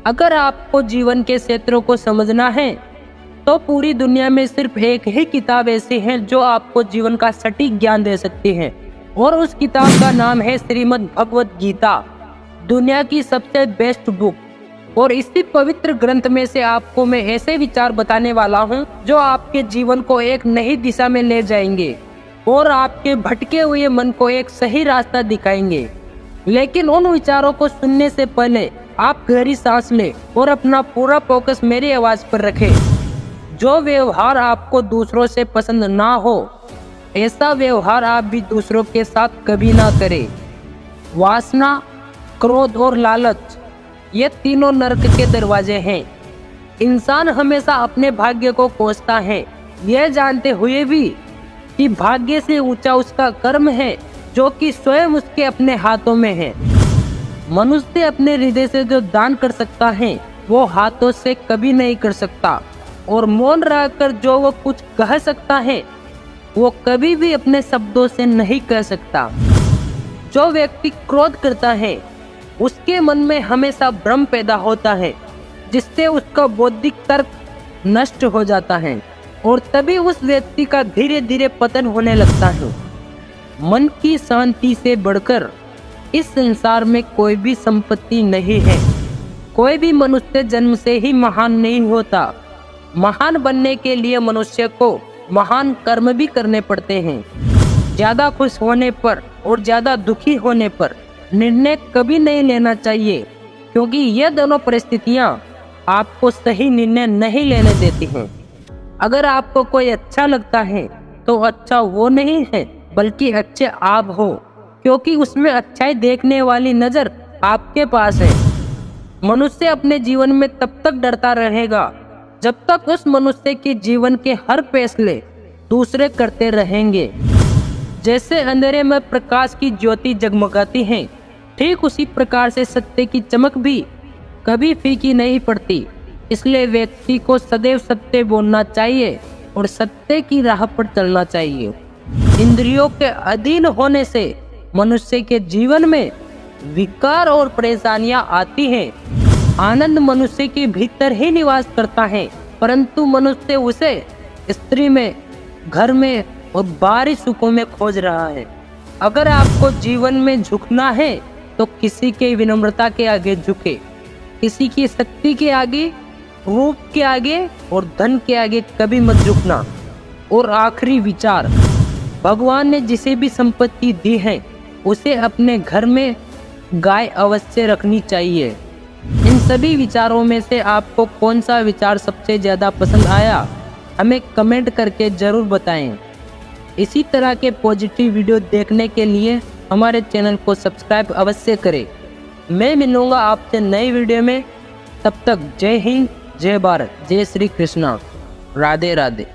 अगर आपको जीवन के क्षेत्रों को समझना है तो पूरी दुनिया में सिर्फ एक ही किताब ऐसी है जो आपको जीवन का सटीक ज्ञान दे सकती है, और उस किताब का नाम है श्रीमद् भगवत गीता, दुनिया की सबसे बेस्ट बुक। और इसी पवित्र ग्रंथ में से आपको मैं ऐसे विचार बताने वाला हूँ जो आपके जीवन को एक नई दिशा में ले जाएंगे और आपके भटके हुए मन को एक सही रास्ता दिखाएंगे। लेकिन उन विचारों को सुनने से पहले आप गहरी सांस लें और अपना पूरा फोकस मेरी आवाज पर रखें। जो व्यवहार आपको दूसरों से पसंद ना हो, ऐसा व्यवहार आप भी दूसरों के साथ कभी ना करें। वासना, क्रोध और लालच, ये तीनों नरक के दरवाजे हैं। इंसान हमेशा अपने भाग्य को कोसता है, यह जानते हुए भी कि भाग्य से ऊंचा उसका कर्म है जो कि स्वयं उसके अपने हाथों में है। मनुष्य अपने हृदय से जो दान कर सकता है वो हाथों से कभी नहीं कर सकता, और मौन रहकर जो वो कुछ कह सकता है वो कभी भी अपने शब्दों से नहीं कह सकता। जो व्यक्ति क्रोध करता है उसके मन में हमेशा भ्रम पैदा होता है, जिससे उसका बौद्धिक तर्क नष्ट हो जाता है और तभी उस व्यक्ति का धीरे धीरे पतन होने लगता है। मन की शांति से बढ़कर इस संसार में कोई भी संपत्ति नहीं है। कोई भी मनुष्य जन्म से ही महान नहीं होता। महान बनने के लिए मनुष्य को महान कर्म भी करने पड़ते हैं। ज्यादा खुश होने पर और ज्यादा दुखी होने पर निर्णय कभी नहीं लेना चाहिए, क्योंकि ये दोनों परिस्थितियां आपको सही निर्णय नहीं लेने देती हैं। अगर आपको कोई अच्छा लगता है तो अच्छा वो नहीं है बल्कि अच्छे आप हो, क्योंकि उसमें अच्छाई देखने वाली नजर आपके पास है। मनुष्य अपने जीवन में तब तक डरता रहेगा जब तक उस मनुष्य के जीवन के हर फैसले दूसरे करते रहेंगे। जैसे अंधेरे में प्रकाश की ज्योति जगमगाती है, ठीक उसी प्रकार से सत्य की चमक भी कभी फीकी नहीं पड़ती। इसलिए व्यक्ति को सदैव सत्य बोलना चाहिए और सत्य की राह पर चलना चाहिए। इंद्रियों के अधीन होने से मनुष्य के जीवन में विकार और परेशानियां आती हैं। आनंद मनुष्य के भीतर ही निवास करता है, परंतु मनुष्य उसे स्त्री में, घर में और बाहरी सुखों में खोज रहा है। अगर आपको जीवन में झुकना है तो किसी के विनम्रता के आगे झुके, किसी की शक्ति के आगे, रूप के आगे और धन के आगे कभी मत झुकना। और आखिरी विचार, भगवान ने जिसे भी संपत्ति दी है उसे अपने घर में गाय अवश्य रखनी चाहिए। इन सभी विचारों में से आपको कौन सा विचार सबसे ज़्यादा पसंद आया, हमें कमेंट करके ज़रूर बताएं। इसी तरह के पॉजिटिव वीडियो देखने के लिए हमारे चैनल को सब्सक्राइब अवश्य करें। मैं मिलूँगा आपसे नई वीडियो में। तब तक जय हिंद, जय भारत, जय श्री कृष्णा, राधे राधे।